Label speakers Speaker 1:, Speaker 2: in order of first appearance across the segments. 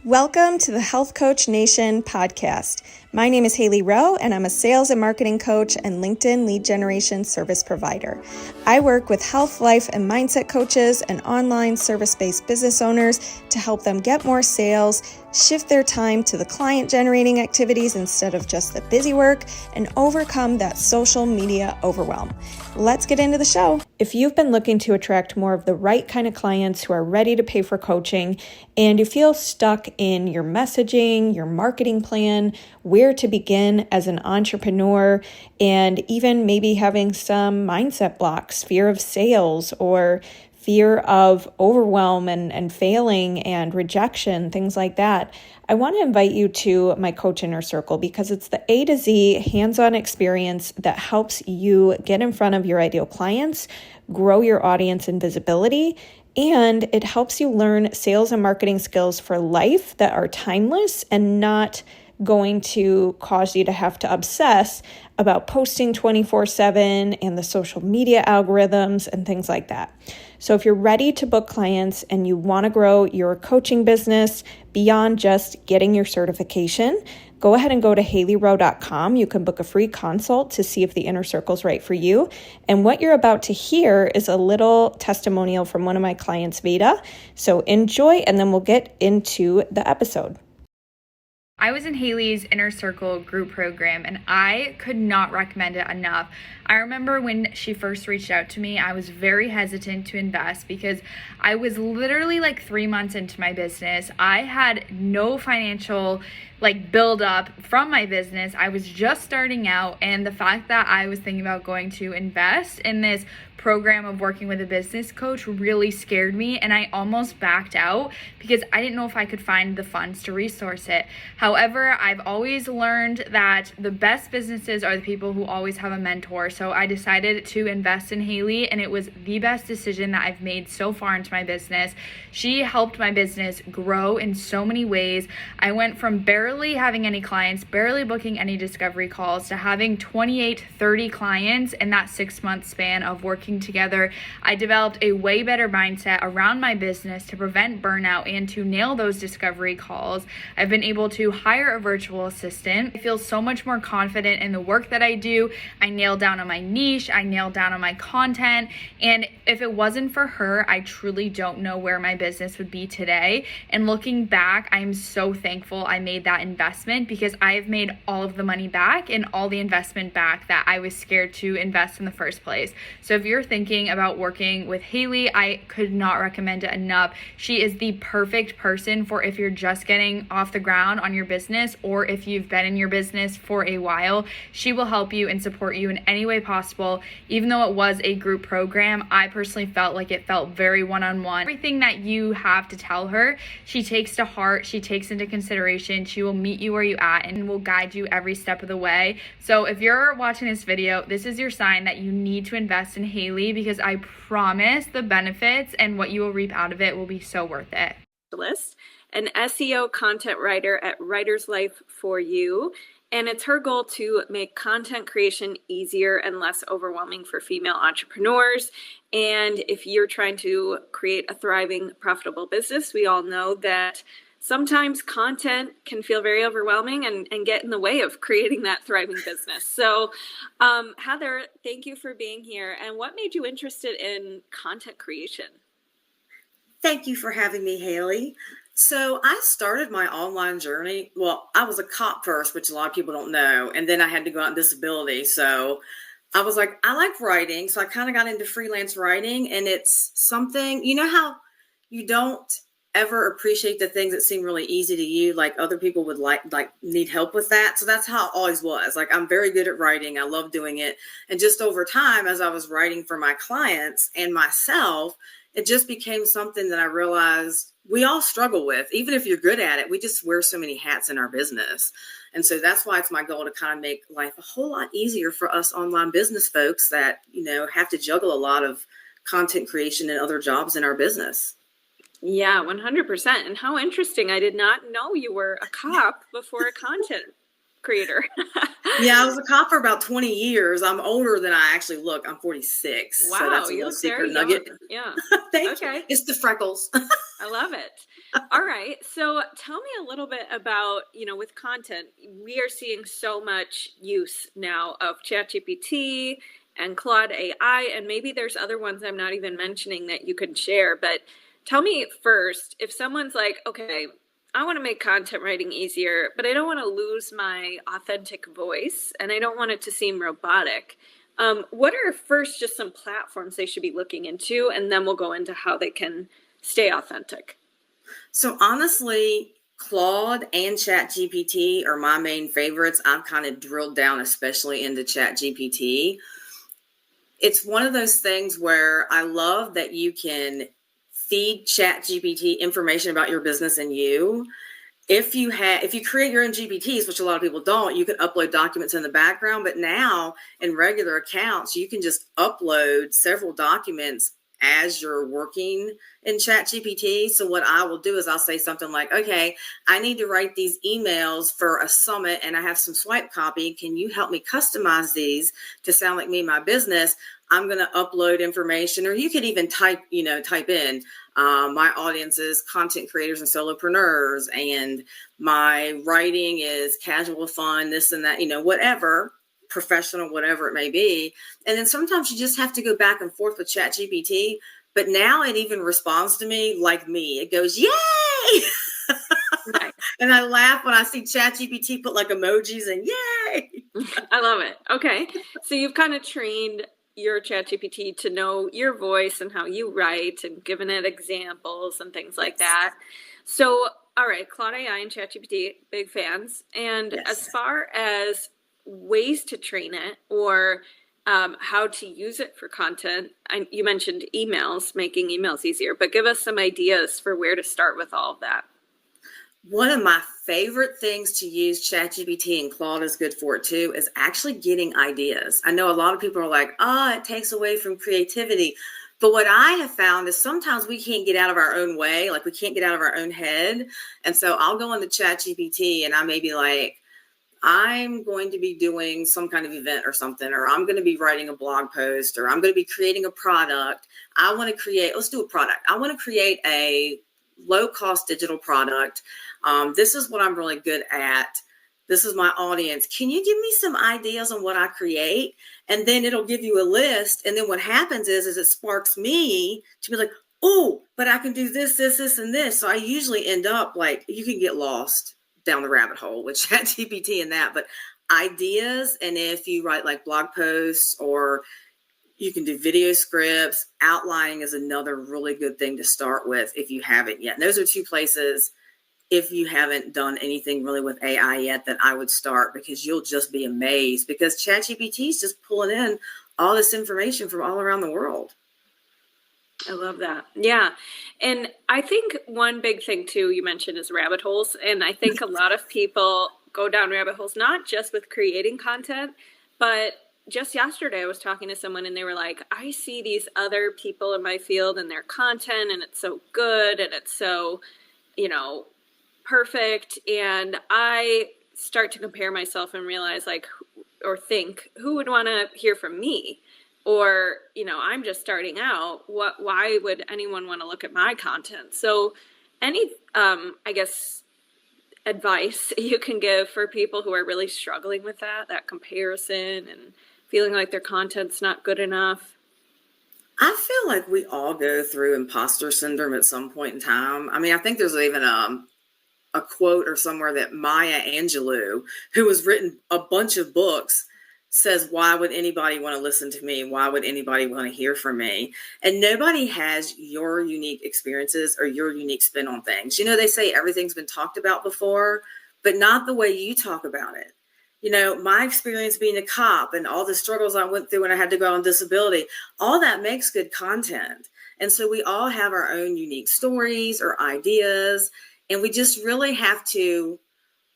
Speaker 1: Welcome to the Health Coach Nation podcast. My name is Hailey Rowe, and I'm a sales and marketing coach and LinkedIn lead generation service provider. I work with health, life, and mindset coaches and online service-based business owners to help them get more sales, shift their time to the client-generating activities instead of just the busy work, and overcome that social media overwhelm. Let's get into the show. If you've been looking to attract more of the right kind of clients who are ready to pay for coaching, and you feel stuck in your messaging, your marketing plan, where to begin as an entrepreneur, and even maybe having some mindset blocks, fear of sales or fear of overwhelm and failing and rejection, things like that, I want to invite you to my Coach Inner Circle because it's the A to Z hands-on experience that helps you get in front of your ideal clients, grow your audience and visibility, and it helps you learn sales and marketing skills for life that are timeless and not going to cause you to have to obsess about posting 24/7 and the social media algorithms and things like that. So if you're ready to book clients and you want to grow your coaching business beyond just getting your certification, go ahead and go to haileyrowe.com. You can book a free consult to see if the Inner Circle is right for you. And what you're about to hear is a little testimonial from one of my clients, Veda. So enjoy, and then we'll get into the episode.
Speaker 2: I was in Hailey's Inner Circle group program and I could not recommend it enough. I remember when she first reached out to me, I was very hesitant to invest because I was literally like 3 months into my business. I had no financial build up from my business. I was just starting out, and the fact that I was thinking about going to invest in this program of working with a business coach really scared me, and I almost backed out because I didn't know if I could find the funds to resource it. However, I've always learned that the best businesses are the people who always have a mentor. So I decided to invest in Hailey, and it was the best decision that I've made so far into my business. She helped my business grow in so many ways. I went from barely having any clients, barely booking any discovery calls, to having 28, 30 clients in that 6-month span of working together. I developed a way better mindset around my business to prevent burnout and to nail those discovery calls. I've been able to hire a virtual assistant. I feel so much more confident in the work that I do. I nailed down on my niche. I nailed down on my content. And if it wasn't for her, I truly don't know where my business would be today. And looking back, I'm so thankful I made that investment because I've made all of the money back and all the investment back that I was scared to invest in the first place. So if you're thinking about working with Hailey, I could not recommend it enough. She is the perfect person for if you're just getting off the ground on your business or if you've been in your business for a while. She will help you and support you in any way possible. Even though it was a group program, I personally felt like it felt very one-on-one. Everything that you have to tell her, she takes to heart, she takes into consideration. She will meet you where you at and will guide you every step of the way. So if you're watching this video, this is your sign that you need to invest in Hailey because I promise the benefits and what you will reap out of it will be so worth it.
Speaker 3: An SEO content writer at Writer's Life for You, and it's her goal to make content creation easier and less overwhelming for female entrepreneurs. And if you're trying to create a thriving, profitable business, we all know that sometimes content can feel very overwhelming and get in the way of creating that thriving business. So, Heather, thank you for being here. And what made you interested in content creation?
Speaker 4: Thank you for having me, Hailey. So I started my online journey. Well, I was a cop first, which a lot of people don't know. And then I had to go out on disability. So I was like, I like writing. So I kind of got into freelance writing. And it's something, you know how you don't ever appreciate the things that seem really easy to you, like other people would like need help with that. So that's how it always was. Like, I'm very good at writing. I love doing it. And just over time, as I was writing for my clients and myself, it just became something that I realized we all struggle with. Even if you're good at it, we just wear so many hats in our business. And so that's why it's my goal to kind of make life a whole lot easier for us online business folks that, have to juggle a lot of content creation and other jobs in our business.
Speaker 3: Yeah, 100%. And how interesting. I did not know you were a cop before a content creator.
Speaker 4: Yeah, I was a cop for about 20 years. I'm older than I actually look. I'm 46.
Speaker 3: Wow,
Speaker 4: So that's a
Speaker 3: you
Speaker 4: little
Speaker 3: look very
Speaker 4: secret nugget.
Speaker 3: young. Yeah.
Speaker 4: Thank you.
Speaker 3: Okay.
Speaker 4: It's the freckles.
Speaker 3: I love it. All right. So tell me a little bit about, with content, we are seeing so much use now of ChatGPT and Claude AI, and maybe there's other ones I'm not even mentioning that you could share. But tell me first, if someone's like, okay, I want to make content writing easier, but I don't want to lose my authentic voice and I don't want it to seem robotic. What are first just some platforms they should be looking into? And then we'll go into how they can stay authentic.
Speaker 4: So honestly, Claude and ChatGPT are my main favorites. I've kind of drilled down, especially into ChatGPT. It's one of those things where I love that you can feed ChatGPT information about your business and you. If you create your own GPTs, which a lot of people don't, you can upload documents in the background. But now in regular accounts, you can just upload several documents as you're working in ChatGPT. So what I will do is I'll say something like, okay, I need to write these emails for a summit and I have some swipe copy. Can you help me customize these to sound like me, my business? I'm going to upload information, or you could even type in my audience is content creators and solopreneurs, and my writing is casual fun, this and that, whatever, professional, whatever it may be. And then sometimes you just have to go back and forth with ChatGPT. But now it even responds to me like me. It goes, yay!
Speaker 3: Nice.
Speaker 4: And I laugh when I see ChatGPT put like emojis and yay!
Speaker 3: I love it. Okay. So you've kind of trained your ChatGPT to know your voice and how you write and given it examples and things like that. So, all right, Claude AI and ChatGPT, big fans. And
Speaker 4: Yes.
Speaker 3: as far as ways to train it or how to use it for content, you mentioned emails, making emails easier, but give us some ideas for where to start with all of that.
Speaker 4: One of my favorite things to use ChatGPT, and Claude is good for it too, is actually getting ideas. I know a lot of people are like, it takes away from creativity. But what I have found is sometimes we can't get out of our own way, like we can't get out of our own head. And so I'll go into ChatGPT and I may be like, I'm going to be doing some kind of event or something, or I'm going to be writing a blog post, or I'm going to be creating a product. Let's do a product. I want to create a low-cost digital product. This is what I'm really good at. This is my audience. Can you give me some ideas on what I create? And then it'll give you a list. And then what happens is it sparks me to be like, oh, but I can do this, this, this, and this. So I usually end up like, you can get lost down the rabbit hole with ChatGPT and that, but ideas. And if you write like blog posts, or you can do video scripts, outlining is another really good thing to start with if you haven't yet. And those are two places, if you haven't done anything really with AI yet, that I would start, because you'll just be amazed, because ChatGPT is just pulling in all this information from all around the world.
Speaker 3: I love that. Yeah. And I think one big thing too, you mentioned, is rabbit holes. And I think a lot of people go down rabbit holes, not just with creating content, but just yesterday I was talking to someone and they were like, I see these other people in my field and their content and it's so good and it's so, perfect. And I start to compare myself and realize think, who would want to hear from me? Or, I'm just starting out. Why would anyone want to look at my content? So any, advice you can give for people who are really struggling with that comparison and feeling like their content's not good enough?
Speaker 4: I feel like we all go through imposter syndrome at some point in time. I mean, I think there's even a quote or somewhere that Maya Angelou, who has written a bunch of books, says, why would anybody want to listen to me? Why would anybody want to hear from me? And nobody has your unique experiences or your unique spin on things. They say everything's been talked about before, but not the way you talk about it. My experience being a cop and all the struggles I went through when I had to go on disability, all that makes good content. And so we all have our own unique stories or ideas, and we just really have to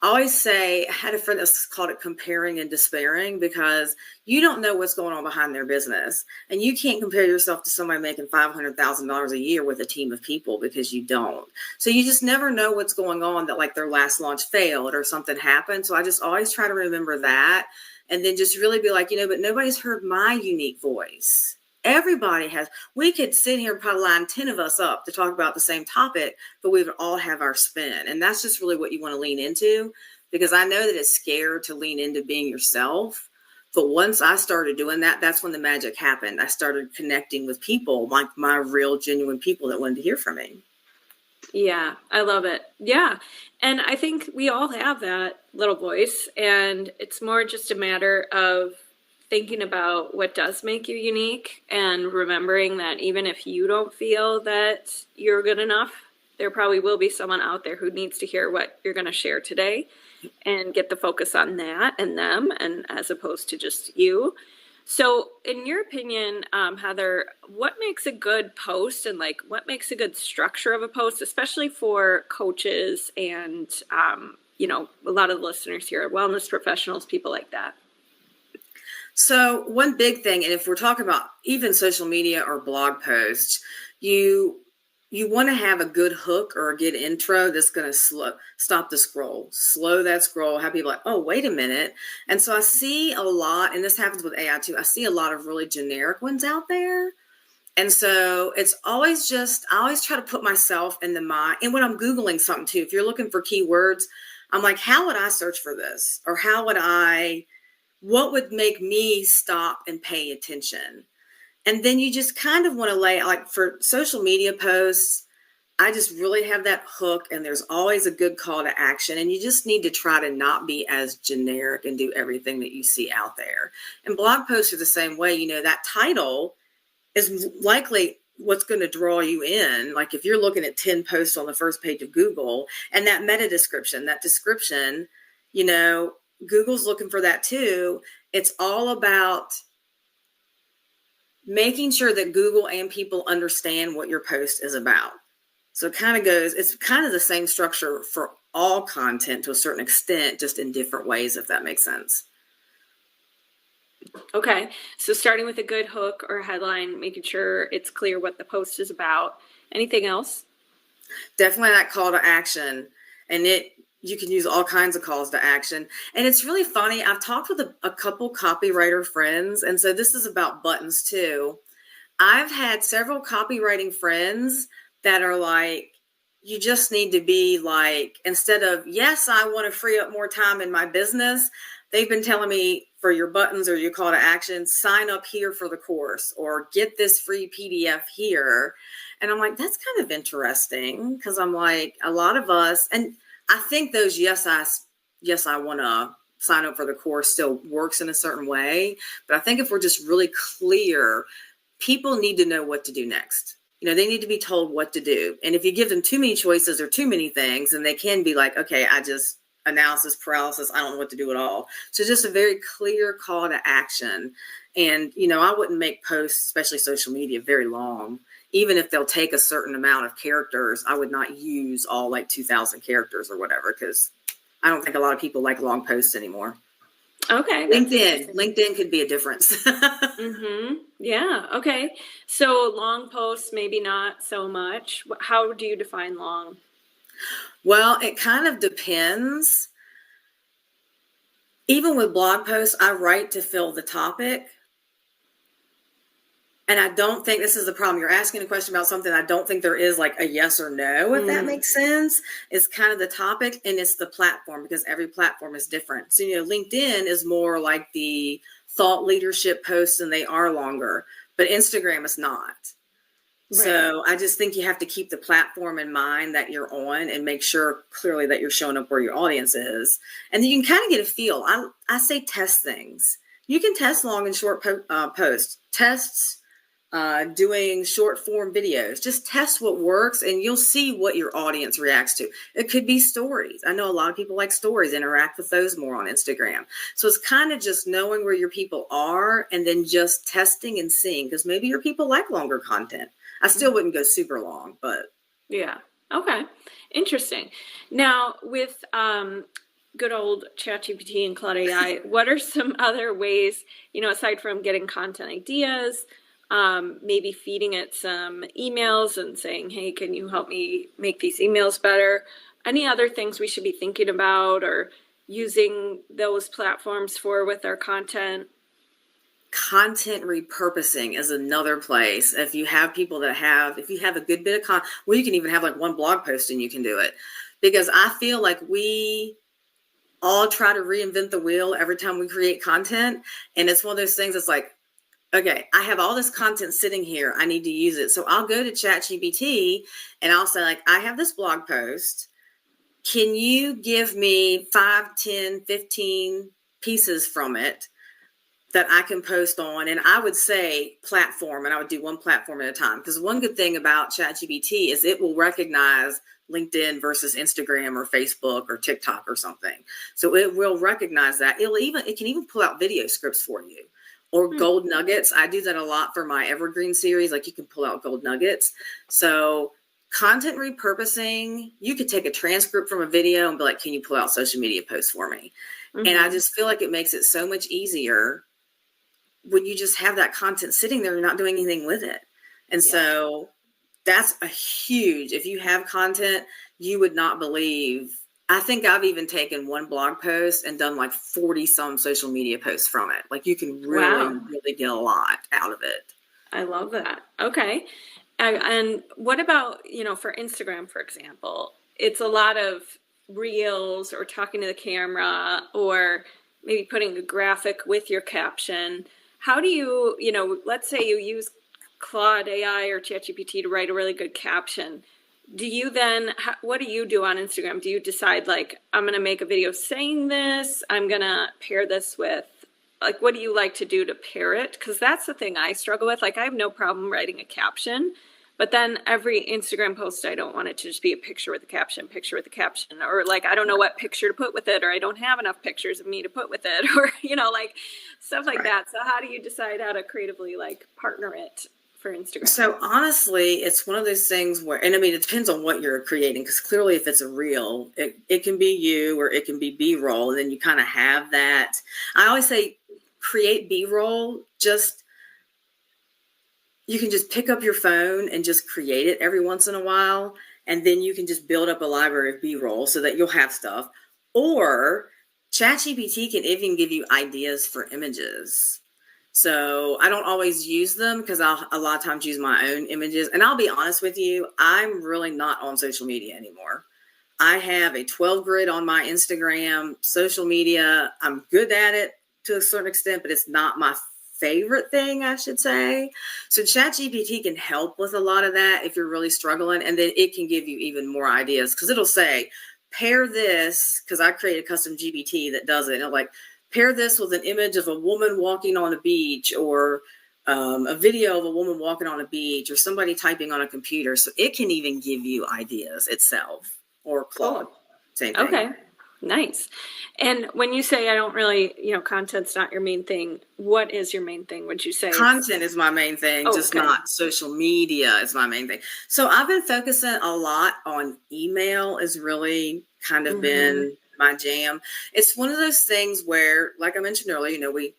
Speaker 4: I always say, I had a friend that's called it comparing and despairing, because you don't know what's going on behind their business. And you can't compare yourself to somebody making $500,000 a year with a team of people, because you don't. So you just never know what's going on, that like their last launch failed or something happened. So I just always try to remember that, and then just really be like, but nobody's heard my unique voice. Everybody has. We could sit here and probably line 10 of us up to talk about the same topic, but we would all have our spin. And that's just really what you want to lean into, because I know that it's scared to lean into being yourself. But once I started doing that, that's when the magic happened. I started connecting with people, like my real, genuine people that wanted to hear from me.
Speaker 3: Yeah, I love it. Yeah. And I think we all have that little voice, and it's more just a matter of thinking about what does make you unique, and remembering that even if you don't feel that you're good enough, there probably will be someone out there who needs to hear what you're going to share today, and get the focus on that and them, and as opposed to just you. So in your opinion, Heather, what makes a good post, and like what makes a good structure of a post, especially for coaches and, a lot of the listeners here are wellness professionals, people like that?
Speaker 4: So one big thing, and if we're talking about even social media or blog posts, you want to have a good hook or a good intro that's going to stop the scroll, slow that scroll, have people like, oh, wait a minute. And so I see a lot, and this happens with AI too, I see a lot of really generic ones out there. And so it's always I always try to put myself in the mind. And when I'm Googling something too, if you're looking for keywords, I'm like, how would I search for this? Or what would make me stop and pay attention? And then you just kind of want to like for social media posts, I just really have that hook, and there's always a good call to action. And you just need to try to not be as generic and do everything that you see out there. And blog posts are the same way. That title is likely what's going to draw you in. Like if you're looking at 10 posts on the first page of Google, and that meta description, Google's looking for that too. It's all about making sure that Google and people understand what your post is about. So it's kind of the same structure for all content to a certain extent, just in different ways, if that makes sense.
Speaker 3: Okay. So starting with a good hook or headline, making sure it's clear what the post is about. Anything else?
Speaker 4: Definitely that call to action. And you can use all kinds of calls to action. And it's really funny. I've talked with a couple copywriter friends. And so this is about buttons too. I've had several copywriting friends that are like, you just need to be like, instead of, yes, I want to free up more time in my business, they've been telling me, for your buttons or your call to action, sign up here for the course, or get this free PDF here. And I'm like, that's kind of interesting, because I'm like, a lot of us, and I think those yes, I want to sign up for the course still works in a certain way. But I think if we're just really clear, people need to know what to do next. They need to be told what to do. And if you give them too many choices or too many things, then they can be like, okay, analysis paralysis, I don't know what to do at all. So just a very clear call to action. And, I wouldn't make posts, especially social media, very long. Even if they'll take a certain amount of characters, I would not use all like 2,000 characters or whatever, because I don't think a lot of people like long posts anymore.
Speaker 3: Okay.
Speaker 4: LinkedIn could be a difference.
Speaker 3: Mm-hmm. Yeah. Okay. So long posts, maybe not so much. How do you define long?
Speaker 4: Well, it kind of depends. Even with blog posts, I write to fill the topic. And I don't think this is the problem. You're asking a question about something. I don't think there is like a yes or no, if that makes sense. It's kind of the topic, and it's the platform, because every platform is different. So, LinkedIn is more like the thought leadership posts, and they are longer, but Instagram is not. Right. So I just think you have to keep the platform in mind that you're on, and make sure clearly that you're showing up where your audience is. And then you can kind of get a feel. I say test things. You can test long and short posts. Tests. Doing short form videos, just test what works, and you'll see what your audience reacts to. It could be stories. I know a lot of people like stories, interact with those more on Instagram. So it's kind of just knowing where your people are, and then just testing and seeing, because maybe your people like longer content. I still wouldn't go super long, but
Speaker 3: yeah. Okay. Interesting. Now with good old ChatGPT and Claude AI, what are some other ways, aside from getting content ideas, maybe feeding it some emails and saying, hey, can you help me make these emails better? Any other things we should be thinking about or using those platforms for with our content?
Speaker 4: Content repurposing is another place. If you have people if you have a good bit of content, well, you can even have like one blog post and you can do it. Because I feel like we all try to reinvent the wheel every time we create content. And it's one of those things that's like, okay, I have all this content sitting here. I need to use it. So I'll go to ChatGPT and I'll say, like, I have this blog post. Can you give me 5, 10, 15 pieces from it that I can post on? And I would say platform, and I would do one platform at a time. Because one good thing about ChatGPT is it will recognize LinkedIn versus Instagram or Facebook or TikTok or something. So it will recognize that. It can even pull out video scripts for you or gold nuggets. I do that a lot for my evergreen series. Like, you can pull out gold nuggets. So content repurposing, you could take a transcript from a video and be like, can you pull out social media posts for me? Mm-hmm. And I just feel like it makes it so much easier when you just have that content sitting there and not doing anything with it. And so that's a huge, if you have content, you would not believe. I think I've even taken one blog post and done like 40 some social media posts from it. Like, you can really get a lot out of it.
Speaker 3: I love that. Okay. And what about, for Instagram, for example, it's a lot of reels or talking to the camera or maybe putting a graphic with your caption. How do you, let's say you use Claude AI or ChatGPT to write a really good caption. Do you then, what do you do on Instagram? Do you decide, like, I'm going to make a video saying this, I'm going to pair this with, like, what do you like to do to pair it? Because that's the thing I struggle with. Like, I have no problem writing a caption, but then every Instagram post, I don't want it to just be a picture with a caption, or like, I don't know what picture to put with it, or I don't have enough pictures of me to put with it, or, like stuff like that. So how do you decide how to creatively, like, partner it for Instagram?
Speaker 4: So honestly, it's one of those things where, and I mean, it depends on what you're creating, because clearly if it's a reel, it can be you or it can be B-roll, and then you kind of have that. I always say create B-roll, you can just pick up your phone and just create it every once in a while, and then you can just build up a library of B-roll so that you'll have stuff. Or ChatGPT can even give you ideas for images. So I don't always use them because I'll a lot of times use my own images. And I'll be honest with you, I'm really not on social media anymore. I have a 12 grid on my Instagram. Social media, I'm good at it to a certain extent, but it's not my favorite thing, I should say. So ChatGPT can help with a lot of that if you're really struggling. And then it can give you even more ideas, because it'll say, pair this, because I create a custom GPT that does it. And it'll like, pair this with an image of a woman walking on a beach, or a video of a woman walking on a beach, or somebody typing on a computer. So it can even give you ideas itself, or Claude. Same thing.
Speaker 3: Okay, nice. And when you say I don't really, content's not your main thing, what is your main thing? Would you say
Speaker 4: content is my main thing, not social media is my main thing. So I've been focusing a lot on email, has really kind of been my jam. It's one of those things where, like I mentioned earlier, we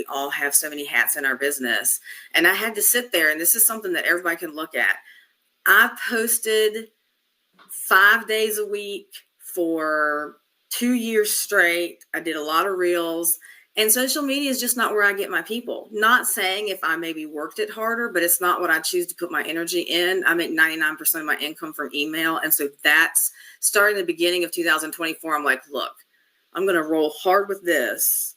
Speaker 4: all have so many hats in our business, and I had to sit there, and this is something that everybody can look at. I posted 5 days a week for 2 years straight. I did a lot of reels, and social media is just not where I get my people. Not saying if I maybe worked it harder, but it's not what I choose to put my energy in. I make 99% of my income from email. And so that's starting the beginning of 2024. I'm like, look, I'm going to roll hard with this.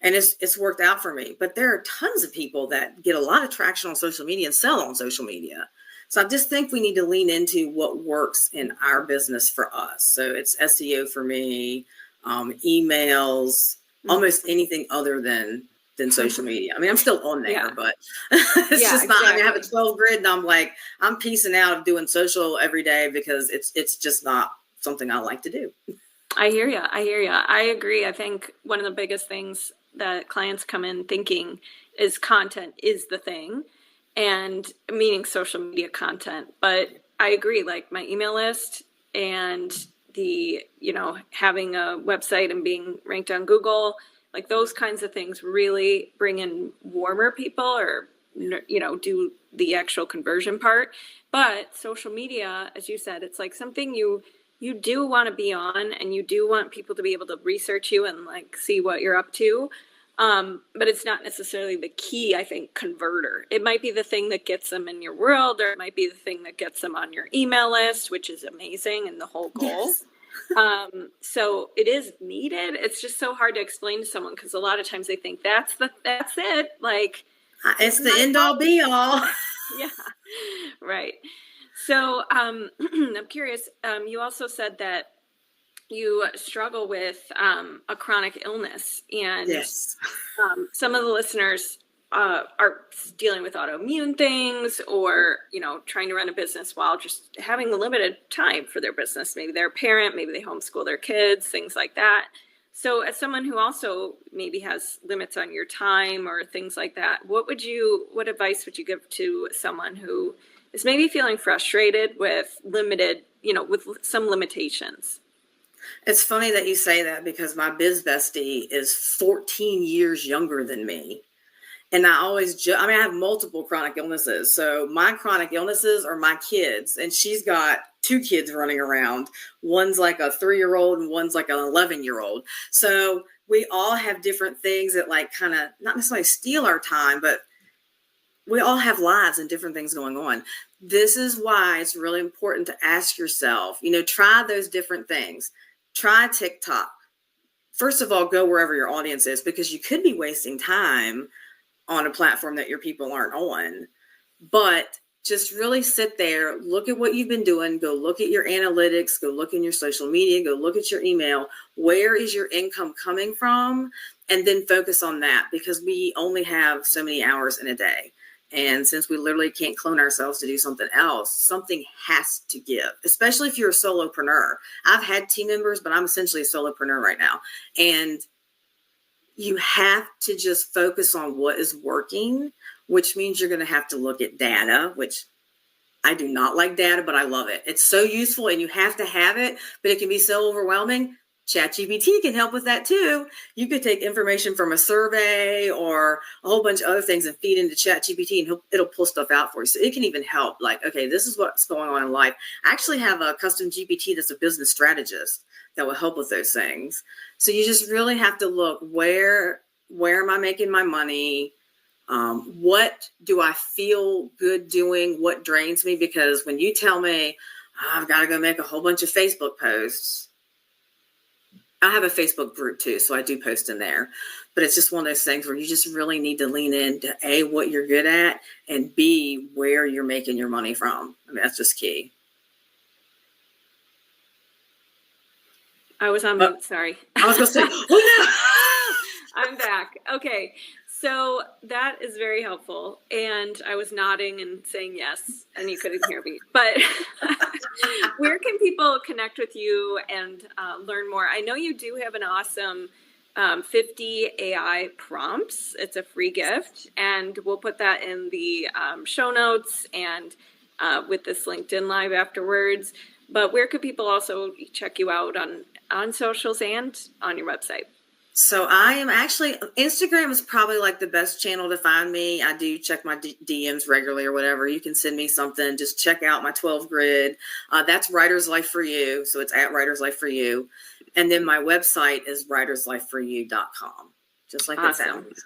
Speaker 4: And it's worked out for me. But there are tons of people that get a lot of traction on social media and sell on social media. So I just think we need to lean into what works in our business for us. So it's SEO for me, emails, almost anything other than social media. I mean, I'm still on there, but it's just not, I have a 12 grid, and I'm like, I'm piecing out of doing social every day because it's just not something I like to do.
Speaker 3: I hear you. I agree. I think one of the biggest things that clients come in thinking is content is the thing, and meaning social media content. But I agree, like my email list and the, having a website and being ranked on Google, like those kinds of things really bring in warmer people or, do the actual conversion part. But social media, as you said, it's like something you do want to be on, and you do want people to be able to research you and like see what you're up to. But it's not necessarily the key, I think, converter. It might be the thing that gets them in your world, or it might be the thing that gets them on your email list, which is amazing and the whole goal. Yes. So it is needed. It's just so hard to explain to someone because a lot of times they think that's it. Like
Speaker 4: it's the end all be all.
Speaker 3: Yeah, right. So I'm curious. You also said that you struggle with a chronic illness, and
Speaker 4: yes.
Speaker 3: Some of the listeners are dealing with autoimmune things, or trying to run a business while just having limited time for their business. Maybe they're a parent, maybe they homeschool their kids, things like that. So as someone who also maybe has limits on your time or things like that, what advice would you give to someone who is maybe feeling frustrated with limited, with some limitations?
Speaker 4: It's funny that you say that because my biz bestie is 14 years younger than me. And I always, I have multiple chronic illnesses. So my chronic illnesses are my kids. And she's got 2 kids running around. One's like a 3-year-old and one's like an 11-year-old. So we all have different things that like kind of not necessarily steal our time, but we all have lives and different things going on. This is why it's really important to ask yourself, try those different things. Try TikTok. First of all, go wherever your audience is, because you could be wasting time on a platform that your people aren't on. But just really sit there, look at what you've been doing, go look at your analytics, go look in your social media, go look at your email. Where is your income coming from? And then focus on that, because we only have so many hours in a day. And since we literally can't clone ourselves to do something else, something has to give, especially if you're a solopreneur. I've had team members, but I'm essentially a solopreneur right now. And you have to just focus on what is working, which means you're going to have to look at data, which I do not like data, but I love it. It's so useful and you have to have it, but it can be so overwhelming. ChatGPT can help with that too. You could take information from a survey or a whole bunch of other things and feed into ChatGPT, and it'll pull stuff out for you. So it can even help. Like, okay, this is what's going on in life. I actually have a custom GPT that's a business strategist that will help with those things. So you just really have to look, where am I making my money? What do I feel good doing? What drains me? Because when you tell me, I've got to go make a whole bunch of Facebook posts, I have a Facebook group too, so I do post in there. But it's just one of those things where you just really need to lean into A, what you're good at, and B, where you're making your money from. That's just key.
Speaker 3: I was on mute, sorry.
Speaker 4: I was going to say, oh
Speaker 3: no! I'm back. Okay. So that is very helpful. And I was nodding and saying yes, and you couldn't hear me. But where can people connect with you and learn more? I know you do have an awesome 50 AI prompts. It's a free gift. And we'll put that in the show notes and with this LinkedIn Live afterwards. But where could people also check you out on socials and on your website?
Speaker 4: So I am actually, Instagram is probably like the best channel to find me. I do check my DMs regularly or whatever. You can send me something. Just check out my 12 grid. That's Writer's Life for You. So it's at Writer's Life for You. And then my website is writerslifeforyou.com, just like
Speaker 3: awesome.
Speaker 4: It sounds.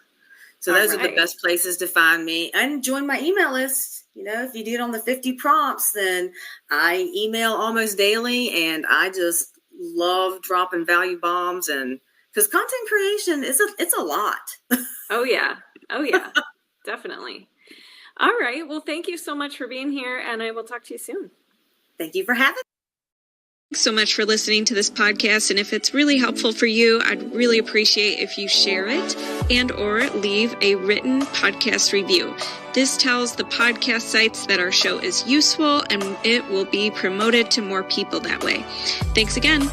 Speaker 4: So those are the best places to find me. And join my email list. If you do it on the 50 prompts, then I email almost daily, and I just love dropping value bombs, and because content creation it's a lot.
Speaker 3: Oh yeah, definitely. All right, well, thank you so much for being here, and I will talk to you soon.
Speaker 4: Thank you for having me.
Speaker 1: Thanks so much for listening to this podcast, and if it's really helpful for you, I'd really appreciate if you share it and or leave a written podcast review. This tells the podcast sites that our show is useful, and it will be promoted to more people that way. Thanks again.